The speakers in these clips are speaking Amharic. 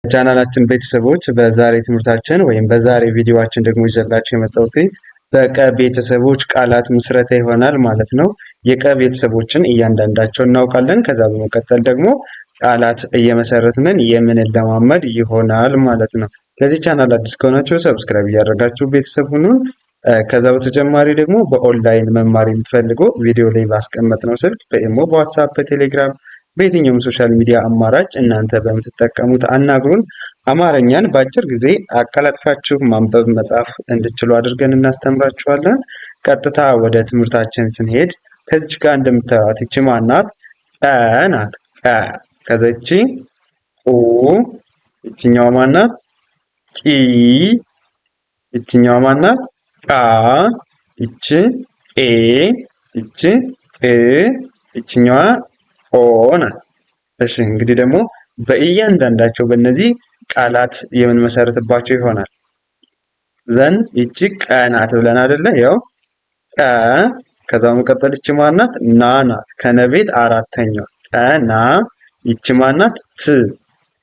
ቻናላችን ቤተሰቦች በዛሬ ትምህርታችን ወይም በዛሬ ቪዲዮአችን ደግሞ ይዘላችሁ የመጣሁት በቀ ቤተሰቦች ቃላት ምስረታ ይሆናል ማለት ነው። የቀ ቤተሰቦችን እያንዳንዳቸው እናውቃለን። ከዛ በመቀጠል ደግሞ ቃላት እየመሰረትን የምንለማመድ ይሆናል ማለት ነው። ለዚህ ቻናል አዲስ ከሆናችሁ ሰብስክራይብ እያደረጋችሁ ቤተሰብ ሁኑን። ከዛ በተጨማሪ ደግሞ በኦንላይን መማር የምትፈልጉ ቪዲዮ ላይ ባስቀመጥነው ስልክ በኢሞ፣ በዋትስአፕ፣ በቴሌግራም በየትኛውም ሶሻል ሚዲያ አማራጭ እናንተ በምትጠቀሙት አናግሩን። አማርኛን በአጭር ጊዜ አቀላጥፋችሁ ማንበብ መጻፍ እንድትችሉ አድርገን እናስተምራችኋለን። ቀጥታ ወደ ትምህርታችን ስንሄድ ከዚች ጋር እንደምታዩት ይቺ ማናት? ቀ ናት። ቀ ከዚች ቁ፣ ይችኛዋ ማናት? ቂ፣ ይችኛዋ ማናት? ቃ፣ ይቺ ኤ፣ ይቺ እ፣ ይችኛዋ ኦ ናት። እሺ እንግዲህ ደግሞ በእያንዳንዳቸው በእነዚህ ቃላት የምንመሰርትባቸው ይሆናል። ዘን ይቺ ቀ ናት ብለን አይደለ? ያው ቀ ከዛ መቀጠል ይቺ ማናት? ና ናት። ከነቤት አራተኛው ቀ ና። ይቺ ማናት? ት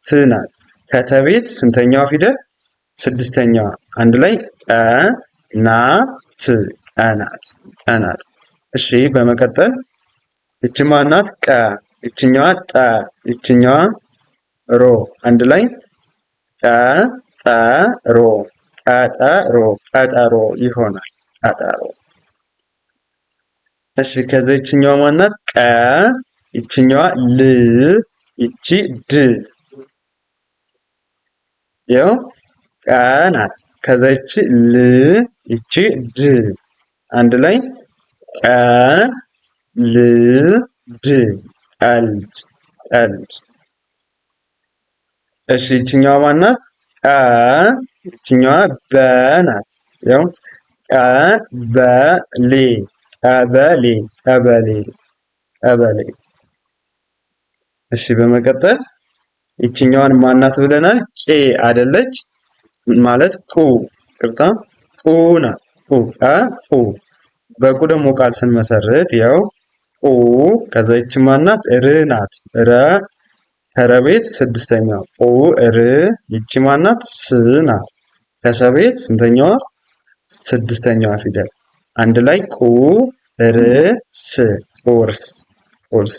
ት ናት። ከተቤት ስንተኛዋ ፊደል? ስድስተኛዋ። አንድ ላይ ቀ ና ት ቀናት ቀናት። እሺ በመቀጠል ይቺ ማናት? ቀ ይችኛዋ ጠ ይችኛዋ ሮ። አንድ ላይ ቀጠሮ ቀጠሮ ቀጠሮ ይሆናል። ቀጠሮ። እሺ ከዛ ይችኛዋ ማናት? ቀ ይችኛዋ ል ይቺ ድ። ያው ቀ ናት። ከዛ ይቺ ል ይቺ ድ። አንድ ላይ ቀ ል ድ ቀልድ ቀልድ። እሺ ይችኛዋ ማናት? ቀ ይችኛዋ በ ናት። ያው ቀበሌ ቀበሌ ቀበሌ ቀበሌ። እሺ በመቀጠል ይችኛዋን ማናት ብለናል? ቄ አይደለች ማለት ቁ ቅርታ ቁ ናት። ቁ ቁ። በቁ ደግሞ ቃል ስንመሰርት ያው ቁ ከዛ ይቺ ማናት? ር ናት። ረ ከረቤት ስድስተኛዋ ቁ ር። ይቺ ማናት? ስ ናት። ከሰቤት ስንተኛዋ? ስድስተኛዋ ፊደል። አንድ ላይ ቁ ር ስ ቁርስ ቁርስ።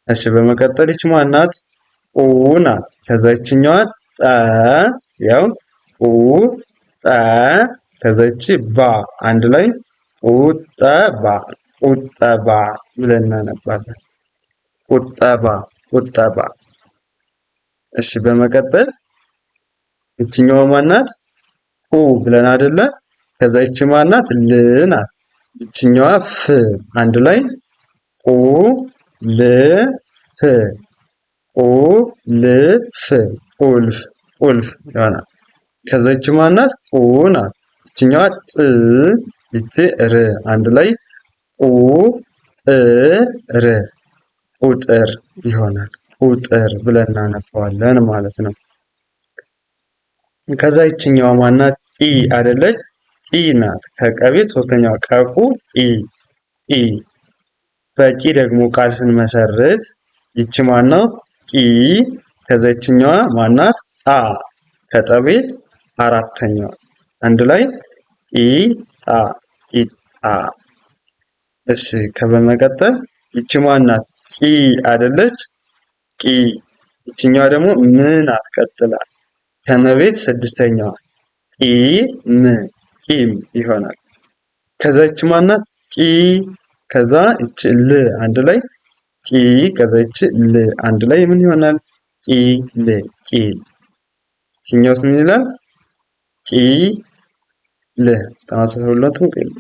እሺ በመቀጠል ይቺ ማናት? ቁ ናት። ከዛ ይችኛዋ ጠ ያው ቁ ጠ ከዛ ይቺ ባ አንድ ላይ ቁጠባ ቁጠባ ብለን እናነባለን። ቁጠባ ቁጠባ። እሺ በመቀጠል ይችኛዋ ማናት? ቁ ብለን አይደለ? ከዛ ይቺ ማናት? ል ናት። ይችኛዋ ፍ አንድ ላይ ቁ ል ፍ ቁ ል ፍ ቁልፍ ቁልፍ ይሆናል። ከዛ ይቺ ማናት? ቁ ናት። ይችኛዋ ጥ ይቺ ር አንድ ላይ ቁጥር ቁጥር ይሆናል። ቁጥር ብለን እናነባዋለን ማለት ነው። ከዛ ይችኛዋ ማናት? ኢ አይደለች? ቂ ናት። ከቀቤት ሶስተኛዋ ቀቁ ኢ ቂ። በቂ ደግሞ ቃል ስንመሰርት ይቺ ማናት? ቂ ከዛ ይችኛዋ ማናት? አ ከጠቤት አራተኛዋ አንድ ላይ ቂ ጣ ቂጣ። እሺ ከበመቀጠል ይቺ ማናት? ቂ አይደለች? ቂ። ይችኛዋ ደግሞ ም ናት። ቀጥላ ከመቤት ስድስተኛዋ ቂ ም ቂም ይሆናል። ከዛ ይቺ ማናት? ቂ ከዛ ይቺ ል አንድ ላይ ቂ ከዛ ይቺ ል አንድ ላይ ምን ይሆናል? ቂ ል ቂል። ይችኛውስ ምን ይላል? ቂ ል ተመሳሳይነቱን ቂል።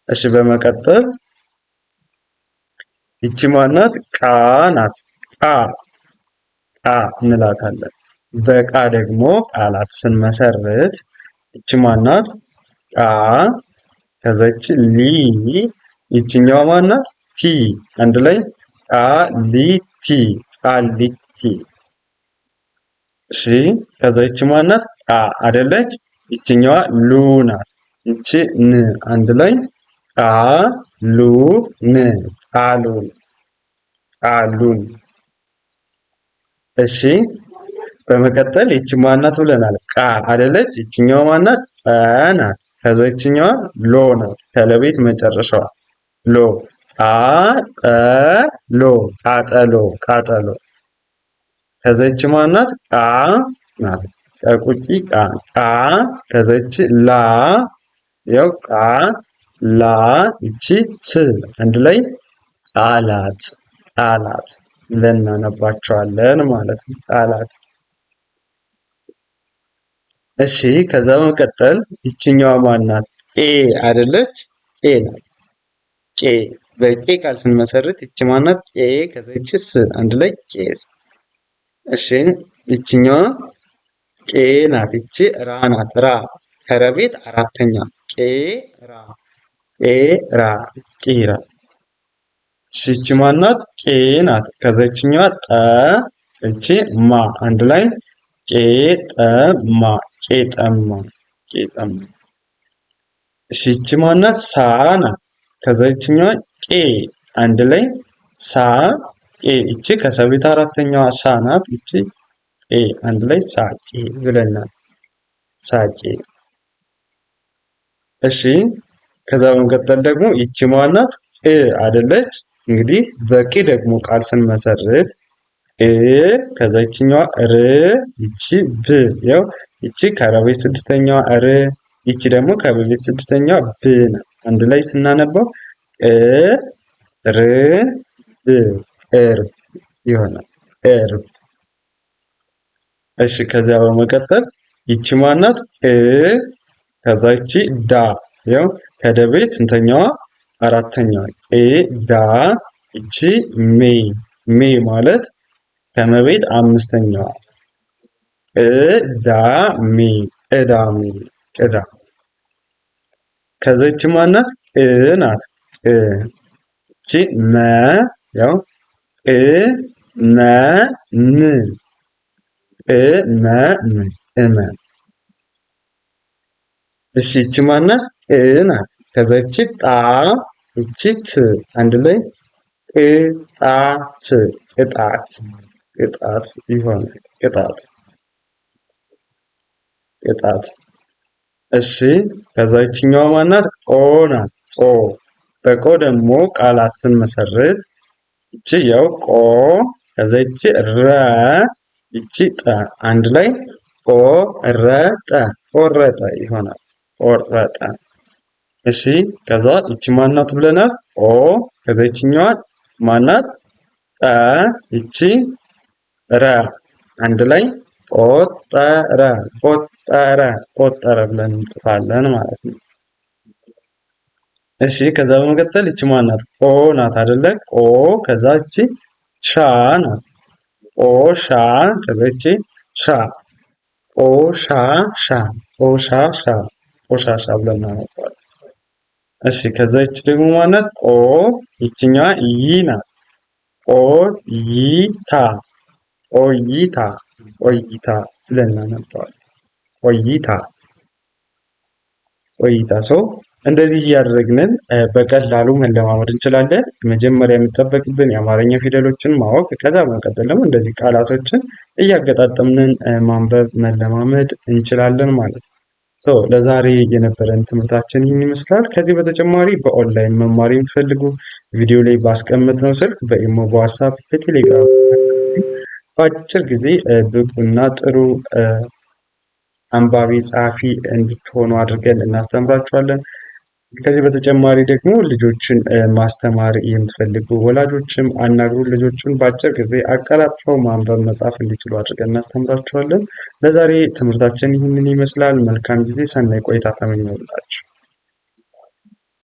እሺ በመቀጠል ይቺ ማናት? ቃ ናት። ቃ ቃ እንላታለን። በቃ ደግሞ ቃላት ስንመሰርት ይቺ ማናት? ቃ ከዛ ይቺ ሊ ይችኛዋ ማናት? ቲ አንድ ላይ ቃሊቲ ቃሊቲ። እሺ ከዛ ይቺ ማናት? ቃ አይደለች? ይችኛዋ ሉ ናት። ይቺ ን አንድ ላይ ቃሉን ቃሉን ቃሉን። እሺ በመቀጠል ይቺ ማናት ብለናል? ቃ አይደለች? ይችኛዋ ማናት? ጠ ናት። ከዛ ይችኛዋ ሎ ናት። ከለቤት መጨረሻዋ ሎ ቃጠሎ ቃጠሎ ቃጠሎ። ከዛ ይቺ ማናት? ቃ ናት። ከቁጪ ቃ ቃ። ከዛ ይቺ ላ ያው ቃ ላ። ይቺ ት አንድ ላይ ቃላት ቃላት ብለን እናነባቸዋለን ማለት ነው። ቃላት። እሺ ከዛ በመቀጠል ይችኛዋ ማናት? ኤ አይደለች? ኤ ናት። ቄ በቄ ቃል ስንመሰርት ይቺ ማናት? ቄ። ከዛ ይቺ ስ አንድ ላይ ቄስ። እሺ ይችኛዋ ቄ ናት። ይቺ ራ ናት። ራ ከረቤት አራተኛ ቄ ራ ቄ ራ ቄራ። እሺ ይቺ ማናት? ቄ ናት። ከዛ ይችኛዋ ጠ ይቺ ማ አንድ ላይ ቄጠማ ቄጠማ ቄጠማ። እሺ ይቺ ማናት? ሳ ናት። ከዛ ይችኛዋ ቄ አንድ ላይ ሳ ቄ። ይቺ ከሰቤት አራተኛዋ ሳ ናት። ይቺ ቄ አንድ ላይ ሳቄ ብለናል። ሳቄ። እሺ ከዛ በመቀጠል ደግሞ ይቺ ማናት? እ አይደለች? እንግዲህ በቂ ደግሞ ቃል ስንመሰርት ከዛ ይችኛዋ ር ይቺ ብ ያው ይቺ ከረቤት ስድስተኛዋ ር ይቺ ደግሞ ከበቤት ስድስተኛዋ ብ ናት። አንድ ላይ ስናነበው ር ብ እርብ ይሆናል። እርብ። እሺ ከዚያ በመቀጠል ይቺ ማናት? ከዛ ይቺ ዳ ያው ከደቤት ስንተኛዋ? አራተኛዋ ዳ። ይቺ ሜ ሜ ማለት ከመቤት አምስተኛዋ ቅዳሜ ቅዳሜ ቅዳ። ከዛ ይቺ ማናት? ናት። ይቺ መ ያው መ ም መ ም እመን። እሺ ይቺ ማናት? ናት። ከዛ ይቺ ጣ ይቺ ት አንድ ላይ ቅጣት ቅጣት ቅጣት ይሆናል። ቅጣት ቅጣት። እሺ ከዛ ይችኛዋ ማናት? ኦ ናት። ኦ በቆ ደግሞ ቃላት ስንመሰርት ይቺ ያው ቆ ከዛ ይቺ ረ ይቺ ጠ አንድ ላይ ቆረጠ ቆረጠ ይሆናል። ቆረጠ። እሺ ከዛ ይቺ ማናት ብለናል? ኦ ከዛ ይችኛዋ ማናት? ጠ ይቺ ረ አንድ ላይ ቆጠረ ቆጠረ ቆጠረ ብለን እንጽፋለን ማለት ነው። እሺ ከዛ በመቀጠል ይቺ ማናት? ቆ ናት አይደለ? ቆ ከዛ ይቺ ሻ ናት። ቆ ሻ ከዛ ይቺ ሻ ቆሻሻ ቆሻሻ ቆሻሻ ብለን እናነባለን። እሺ ከዛ ይቺ ደግሞ ማናት? ቆ ይችኛዋ ይ ናት። ቆይታ ቆይታ ቆይታ ብለን እናነባዋለን። ቆይታ ቆይታ። ሰው እንደዚህ እያደረግንን በቀላሉ መለማመድ እንችላለን። መጀመሪያ የሚጠበቅብን የአማርኛ ፊደሎችን ማወቅ፣ ከዛ በመቀጠል ደግሞ እንደዚህ ቃላቶችን እያገጣጠምንን ማንበብ መለማመድ እንችላለን ማለት ነው። ለዛሬ የነበረን ትምህርታችን ይህን ይመስላል። ከዚህ በተጨማሪ በኦንላይን መማር የምትፈልጉ ቪዲዮ ላይ ባስቀመጥነው ስልክ በኢሞ፣ በዋትስአፕ፣ በቴሌግራም በአጭር ጊዜ ብቁና ጥሩ አንባቢ ጸሐፊ እንድትሆኑ አድርገን እናስተምራችኋለን። ከዚህ በተጨማሪ ደግሞ ልጆችን ማስተማር የምትፈልጉ ወላጆችም አናግሩ። ልጆቹን በአጭር ጊዜ አቀላጥፈው ማንበብ መጻፍ እንዲችሉ አድርገን እናስተምራችኋለን። ለዛሬ ትምህርታችን ይህንን ይመስላል። መልካም ጊዜ፣ ሰናይ ቆይታ ተመኘሁላችሁ።